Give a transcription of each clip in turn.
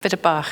Bit of Bach.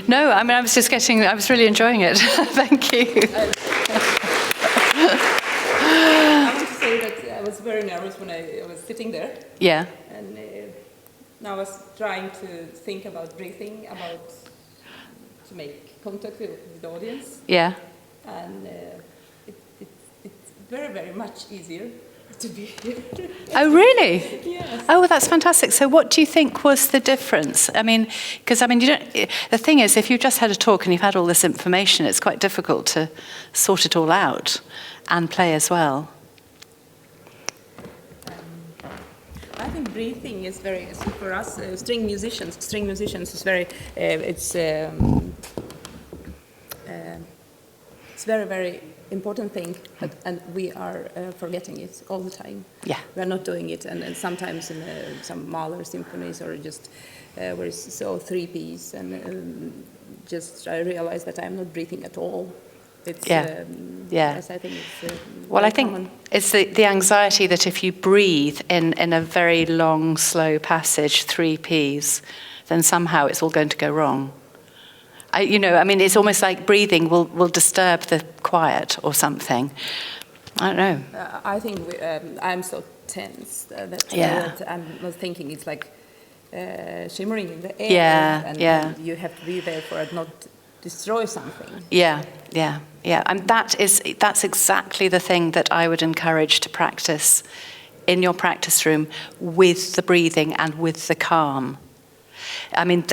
No, I mean, I was really enjoying it. Thank you. I want to say that I was very nervous when I was sitting there. Yeah. And now I was trying to think about breathing, to make contact with the audience. Yeah. And it's very, very much easier to be here. Oh, really? Yes. Oh, well, that's fantastic. So what do you think was the difference? I mean, because, the thing is, if you've just had a talk and you've had all this information, it's quite difficult to sort it all out and play as well. I think breathing is very, for us, string musicians is very, it's very, very important thing, and we are forgetting it all the time. Yeah. We are not doing it, and sometimes in some Mahler symphonies or just where it's so 3-piece, and just I realize that I'm not breathing at all. It's, yeah. Yes, I think it's well, I think common. it's the anxiety that if you breathe in a very long, slow passage, 3-Ps, then somehow it's all going to go wrong. It's almost like breathing will disturb the quiet or something. I don't know. I think I'm so tense that I was thinking it's like shimmering in the air. And you have to be there for it not destroy something. Yeah. And that's exactly the thing that I would encourage to practice in your practice room with the breathing and with the calm. I mean,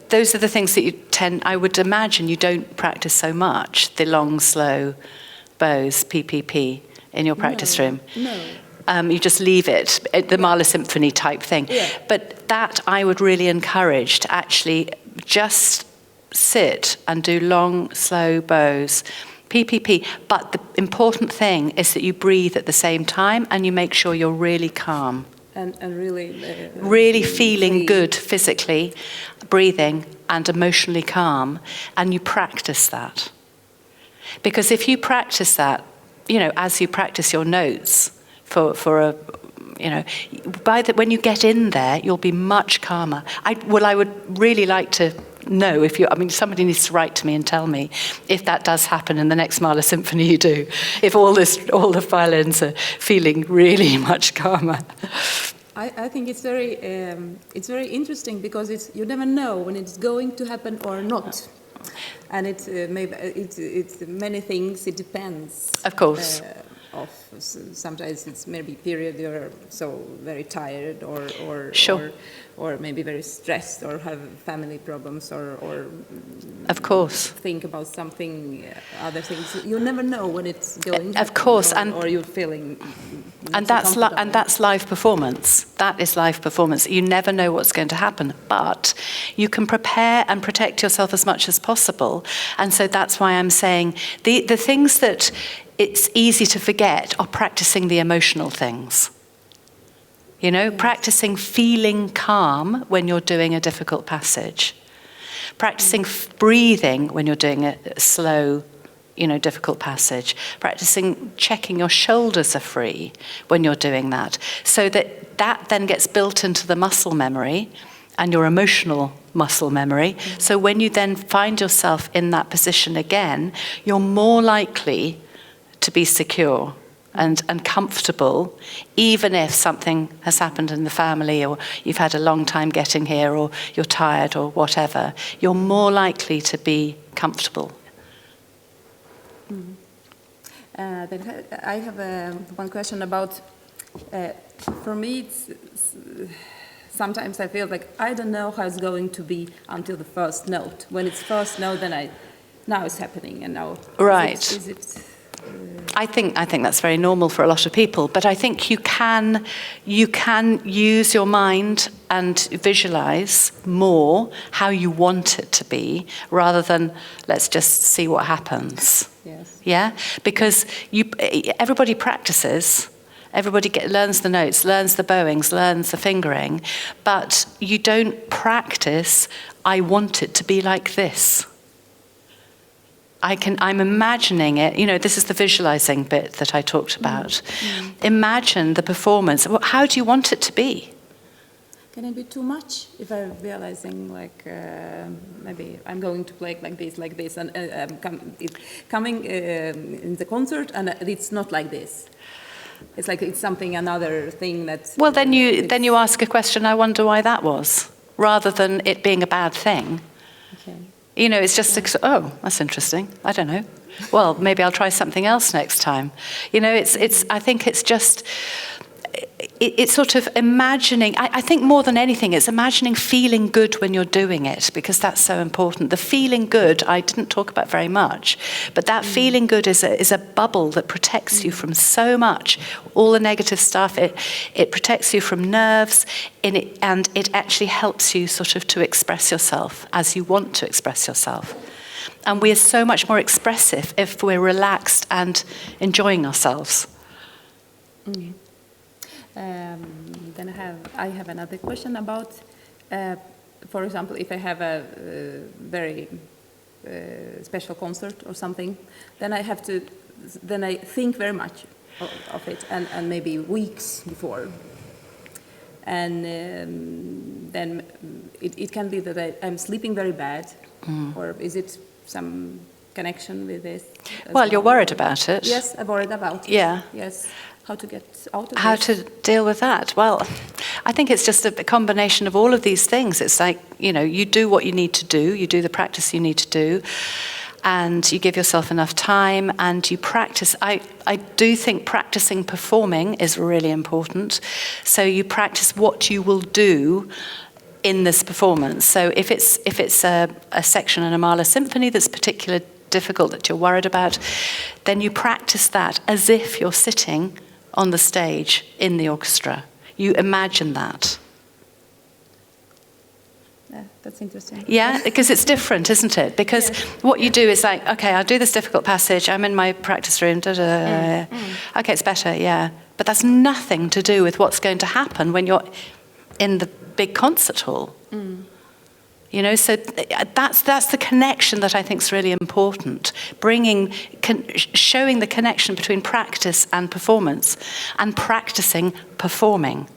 those are the things that I would imagine you don't practice so much, the long, slow bows, PPP, in your practice room. No. You just leave it, the Mahler Symphony type thing. Yeah. But that I would really encourage to actually just sit and do long, slow bows, PPP. But the important thing is that you breathe at the same time and you make sure you're really calm. And really feeling good physically, breathing, and emotionally calm, and you practice that. Because if you practice that, as you practice your notes when you get in there, you'll be much calmer. I would really like to know somebody needs to write to me and tell me if that does happen in the next Mahler symphony you do, if all the violins are feeling really much calmer. I think it's very interesting because you never know when it's going to happen or not, and it's many things. It depends. Of course. Sometimes it's maybe period you're so very tired or sure. or maybe very stressed or have family problems or of course think about something other things. You never know when it's going. Of course, or you're feeling. And that's live performance. That is live performance. You never know what's going to happen, but you can prepare and protect yourself as much as possible. And so that's why I'm saying the things that it's easy to forget are practicing the emotional things. Yes. Practicing feeling calm when you're doing a difficult passage. Practicing breathing when you're doing a slow, difficult passage. Practicing checking your shoulders are free when you're doing that. So that then gets built into the muscle memory and your emotional muscle memory. Mm-hmm. So when you then find yourself in that position again, you're more likely to be secure and comfortable, even if something has happened in the family or you've had a long time getting here or you're tired or whatever, you're more likely to be comfortable. Mm. Then I have one question about, for me, sometimes I feel like I don't know how it's going to be until the first note. When it's first note, then now it's happening, and now Right. Is it I think that's very normal for a lot of people, but I think you can use your mind and visualize more how you want it to be, rather than let's just see what happens. Yes. Yeah, because everybody practices. Everybody learns the notes, learns the bowings, learns the fingering, but you don't practice, I want it to be like this. I'm imagining it, this is the visualizing bit that I talked about. Imagine the performance. How do you want it to be? Can it be too much if I'm realizing maybe I'm going to play like this, and coming in the concert and it's not like this? It's like it's another thing that. Well, then you ask a question. I wonder why that was, rather than it being a bad thing. Okay. It's just oh, that's interesting. I don't know. Well, maybe I'll try something else next time. It's. I think it's just. It's sort of imagining, I think more than anything, it's imagining feeling good when you're doing it, because that's so important. The feeling good, I didn't talk about very much, but that feeling good is a bubble that protects you from so much, all the negative stuff. It protects you from nerves, and it actually helps you sort of to express yourself as you want to express yourself. And we're so much more expressive if we're relaxed and enjoying ourselves. Mm. Then I have another question about, for example, if I have a very special concert or something, then I think very much of it, and maybe weeks before, and then it can be that I'm sleeping very bad, or is it some connection with this? Well, you're worried about it. Yes, I'm worried about it. Yeah. Yes. How to get out of How this? to deal with that? Well, I think it's just a combination of all of these things. It's like, you do what you need to do, you do the practice you need to do, and you give yourself enough time and you practice. I do think practicing performing is really important. So you practice what you will do in this performance. So if it's a section in a Mahler symphony that's particularly difficult, that you're worried about, then you practice that as if you're sitting on the stage in the orchestra. You imagine that. Yeah, that's interesting. Yeah, because it's different, isn't it? Because what you do is like, okay, I'll do this difficult passage, I'm in my practice room, okay, it's better, yeah. But that's nothing to do with what's going to happen when you're in the big concert hall. So that's the connection that I think is really important. Showing the connection between practice and performance, and practicing performing.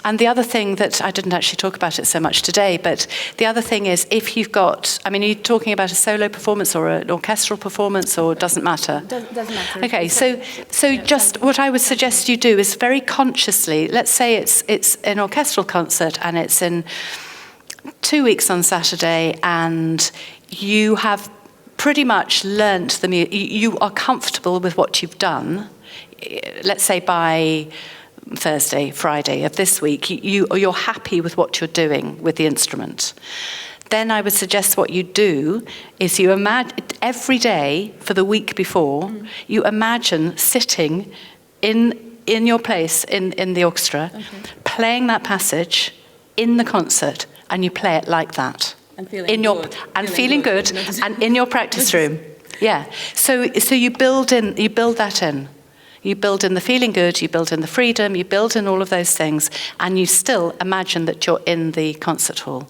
And the other thing that I didn't actually talk about it so much today, but the other thing is, if you've got, are you talking about a solo performance or an orchestral performance, or doesn't matter? Doesn't matter. Okay, so just what I would suggest you do is very consciously, let's say it's an orchestral concert and it's in 2 weeks on Saturday, and you have pretty much learnt the music, you are comfortable with what you've done, let's say by Thursday, Friday of this week, you're happy with what you're doing with the instrument. Then I would suggest what you do is you imagine every day for the week before, you imagine sitting in your place in the orchestra, playing that passage in the concert, and you play it like that. And feeling good and in your practice room. Yeah. So you build that in. You build in the feeling good, you build in the freedom, you build in all of those things, and you still imagine that you're in the concert hall.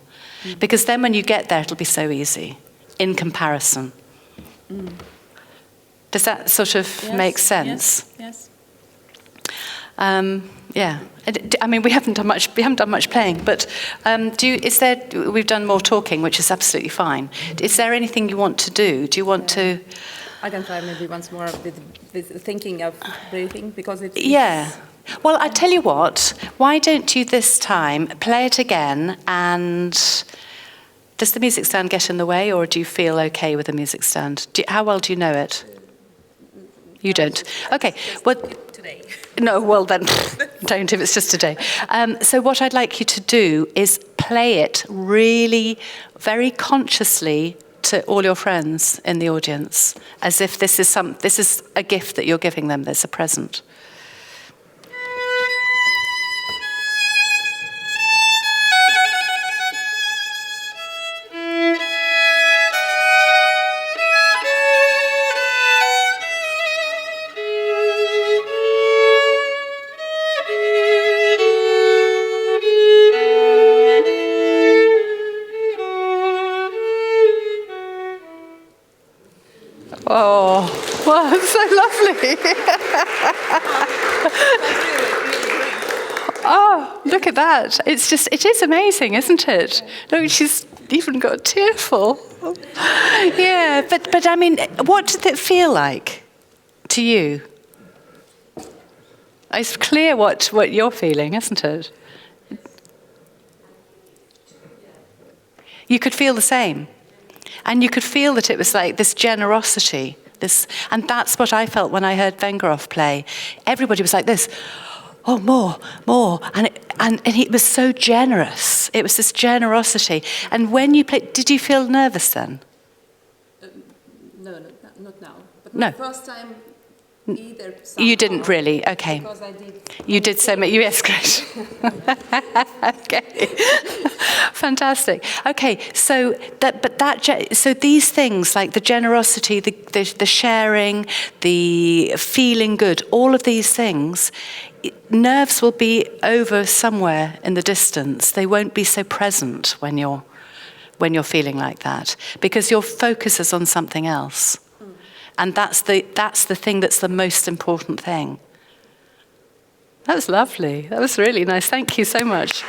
Because then when you get there, it'll be so easy in comparison. Does that sort of make sense? Yes. Yeah. We haven't done much playing, but we've done more talking, which is absolutely fine. Is there anything you want to do? Do you want to? I can try maybe once more with thinking of breathing, because it's... Yeah. Well, I tell you what, why don't you this time play it again, and does the music stand get in the way, or do you feel okay with the music stand? How well do you know it? You don't. Okay. Well, today. No, well then, don't if it's just today. So what I'd like you to do is play it really, very consciously to all your friends in the audience, as if this is a gift that you're giving them. There's a present. Oh, wow, that's so lovely. Oh, look at that. It is amazing, isn't it? Look, she's even got tearful. Yeah, but I mean, what did it feel like to you? It's clear what you're feeling, isn't it? You could feel the same. And you could feel that it was like this generosity, and that's what I felt when I heard Vengerov play. Everybody was like this, oh, more, and he was so generous. It was this generosity. And when you played, did you feel nervous then? No, not now. But no. The first time either. You didn't really, okay. Because I did. You did so much. Yes, great. Okay, fantastic. Okay, so these things like the generosity, the sharing, the feeling good, all of these things, nerves will be over somewhere in the distance. They won't be so present when you're feeling like that, because your focus is on something else. And that's the thing that's the most important thing. That was lovely. That was really nice. Thank you so much.